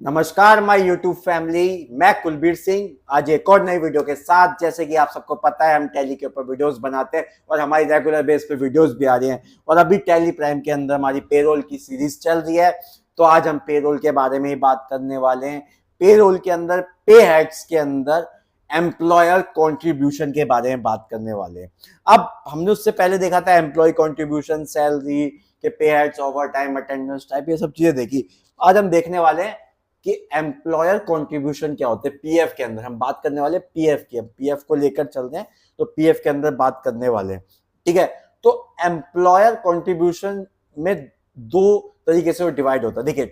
नमस्कार my YouTube family, मैं कुलबीर सिंह आज एक और नई वीडियो के साथ। जैसे कि आप सबको पता है, हम टैली के ऊपर वीडियोस बनाते हैं और हमारी रेगुलर बेस पे वीडियोस भी आ रही हैं। और अभी टैली प्राइम के अंदर हमारी पेरोल की सीरीज चल रही है, तो आज हम पेरोल के बारे में ही बात करने वाले हैं। पेरोल के अंदर पे हेड्स के अंदर एम्प्लॉयर कॉन्ट्रीब्यूशन के बारे में बात करने वाले हैं। अब हमने उससे पहले देखा था एम्प्लॉय कॉन्ट्रीब्यूशन, सैलरी के पे heads, over time, attendance type, ये सब चीजें देखी। आज हम देखने वाले हैं कि एम्प्लॉयर कंट्रीब्यूशन क्या होते हैं। पीएफ के अंदर हम बात करने वाले पीएफ की, पीएफ को लेकर चलते हैं, तो पीएफ के अंदर बात करने वाले हैं। ठीक है, तो एम्प्लॉयर कंट्रीब्यूशन में दो तरीके से वो डिवाइड होता है। देखिए,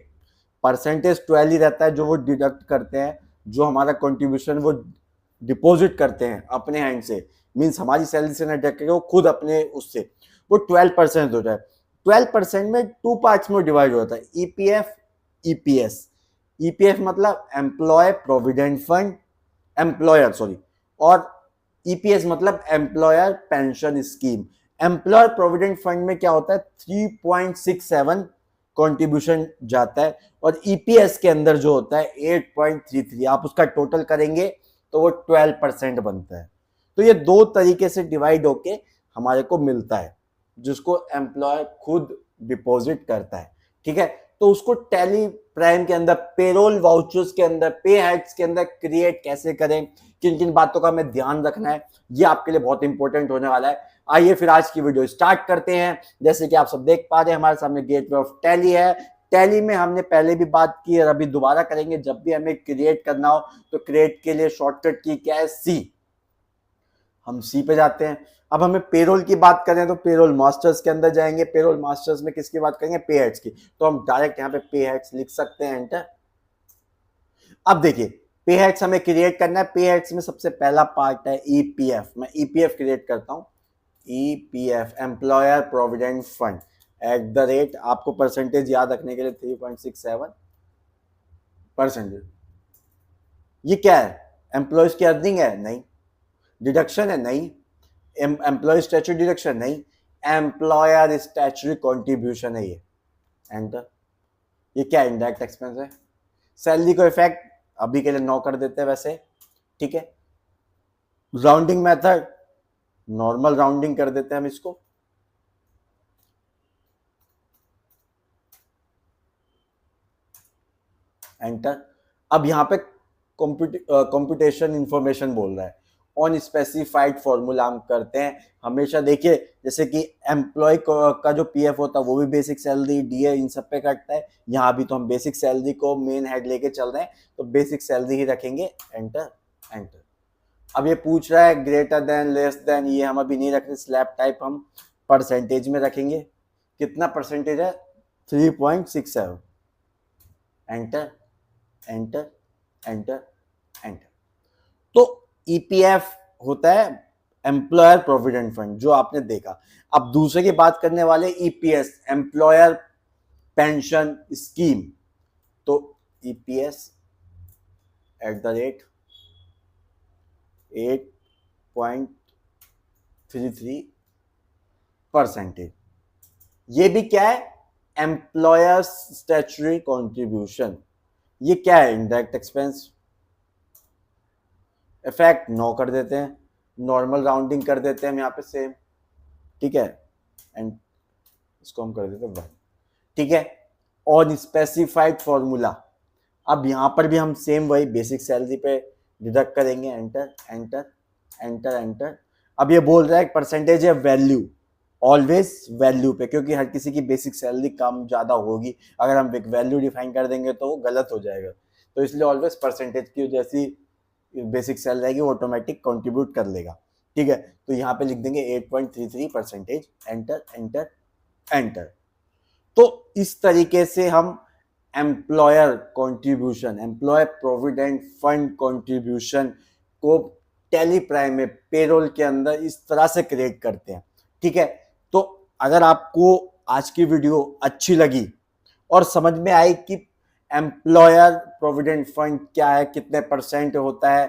परसेंटेज 12 ही रहता है जो वो डिडक्ट करते हैं, जो हमारा कंट्रीब्यूशन वो डिपॉजिट करते हैं अपने हैंड से, मीन्स हमारी सैलरी से ना डिडक्ट करके वो खुद अपने उससे वो 12% होता है। 12% में टू पार्ट्स में डिवाइड होता है, ईपीएफ, ईपीएस। ईपीएफ मतलब employ provident fund, employer sorry, और ईपीएस मतलब employer pension scheme. Employer provident fund में क्या होता है, 3.67 कंट्रीब्यूशन जाता है, और ईपीएस के अंदर जो होता है 8.33। आप उसका टोटल करेंगे तो वो 12% बनता है। तो ये दो तरीके से डिवाइड होके हमारे को मिलता है, जिसको एम्प्लॉयर खुद डिपॉजिट करता है। ठीक है, तो उसको टैली प्राइम के अंदर पेरोल वाउचर्स के अंदर, पे हेड्स के अंदर क्रिएट कैसे करें, किन किन बातों का हमें ध्यान रखना है, ये आपके लिए बहुत इंपॉर्टेंट होने वाला है। आइए फिर आज की वीडियो स्टार्ट करते हैं। जैसे कि आप सब देख पा रहे हैं, हमारे सामने गेटवे ऑफ टैली है। टैली में हमने पहले भी बात की और अभी दोबारा करेंगे। जब भी हमें क्रिएट करना हो तो क्रिएट के लिए शॉर्टकट की क्या है, सी। हम सी पे जाते हैं। अब हमें पेरोल की बात करें तो पेरोल मास्टर्स के अंदर जाएंगे। पेरोल मास्टर्स में किसकी बात करेंगे, पे हेड्स की। तो हम डायरेक्ट यहाँ पे पे हेड्स लिख सकते हैं, एंटर। अब देखिए, पे हेड्स हमें क्रिएट करना है। पे हेड्स में सबसे पहला पार्ट है ईपीएफ। मैं ईपीएफ क्रिएट करता हूँ। EPF employer provident fund at the rate, आपको परसेंटेज याद रखने के लिए 3.67%। ये क्या है, एम्प्लॉयज की अर्निंग है? नहीं। डिडक्शन है? नहीं। Employ statutory deduction? नहीं। एम्प्लॉयर स्टैच्यूटरी कॉन्ट्रीब्यूशन है ये, एंटर। ये क्या इनडायरेक्ट एक्सपेंस है। सैलरी को इफेक्ट अभी के लिए 9 कर देते हैं वैसे। ठीक है, राउंडिंग मेथड नॉर्मल राउंडिंग कर देते हैं हम इसको। एंटर। अब यहाँ पे कंप्यूटेशन इंफॉर्मेशन बोल रहा है, ऑन स्पेसिफाइड फॉर्मूला हम करते हैं हमेशा। देखिए, जैसे कि एम्प्लॉय का जो पीएफ होता है वो भी बेसिक सैलरी, डीए, इन सब पे कटता है। यहाँ भी तो हम बेसिक सैलरी को मेन हेड लेके चल रहे हैं, तो बेसिक सैलरी ही रखेंगे, एंटर एंटर। अब ये पूछ रहा है ग्रेटर देन, लेस देन, ये हम अभी नहीं रखेंगे। स्लैब टाइप हम परसेंटेज में रखेंगे। कितना परसेंटेज है, 3.67, एंटर एंटर एंटर एंटर। तो ईपीएफ होता है एम्प्लॉयर प्रोविडेंट फंड, जो आपने देखा। अब दूसरे की बात करने वाले ईपीएस, एम्प्लॉयर पेंशन स्कीम। तो ईपीएस एट द रेट 8.33%। ये भी क्या है, एम्प्लॉयर स्टैच्यूटरी कॉन्ट्रीब्यूशन। ये क्या है, इनडायरेक्ट एक्सपेंस। इफेक्ट 9 कर देते हैं, नॉर्मल राउंडिंग कर देते हैं हम यहाँ पे सेम। ठीक है, एंड इसको हम कर देते हैं 1। ठीक है, ऑन स्पेसिफाइड फॉर्मूला। अब यहाँ पर भी हम सेम वही बेसिक सैलरी पे डिडक्ट करेंगे, एंटर एंटर एंटर एंटर। अब ये बोल रहा है परसेंटेज है वैल्यू, ऑलवेज वैल्यू पे, क्योंकि हर किसी की बेसिक सैलरी कम ज़्यादा होगी। अगर हम एक वैल्यू डिफाइन कर देंगे तो वो गलत हो जाएगा, तो इसलिए ऑलवेज परसेंटेज की जैसी बेसिक सैलरी रहेगी वो ऑटोमेटिक कंट्रीब्यूट कर लेगा। ठीक है, तो यहाँ पे लिख देंगे 8.33%, एंटर एंटर एंटर। तो इस तरीके से हम employer contribution, employ provident fund contribution को टैली प्राइम में पेरोल के अंदर इस तरह से क्रिएट करते हैं। ठीक है, तो अगर आपको आज की वीडियो अच्छी लगी और समझ में आई कि एम्प्लॉयर प्रोविडेंट फंड क्या है, कितने परसेंट होता है,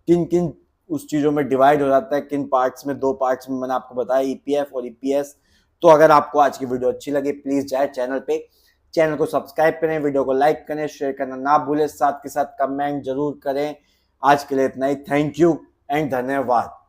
किन किन उस चीज़ों में डिवाइड हो जाता है, किन पार्ट्स में, 2 पार्ट्स में मैंने आपको बताया, ईपीएफ और ईपीएस। तो अगर आपको आज की वीडियो अच्छी लगी, प्लीज़ जाए चैनल को सब्सक्राइब करें, वीडियो को लाइक करें, शेयर करना ना भूलें, साथ के साथ कमेंट जरूर करें। आज के लिए इतना ही। थैंक यू एंड धन्यवाद।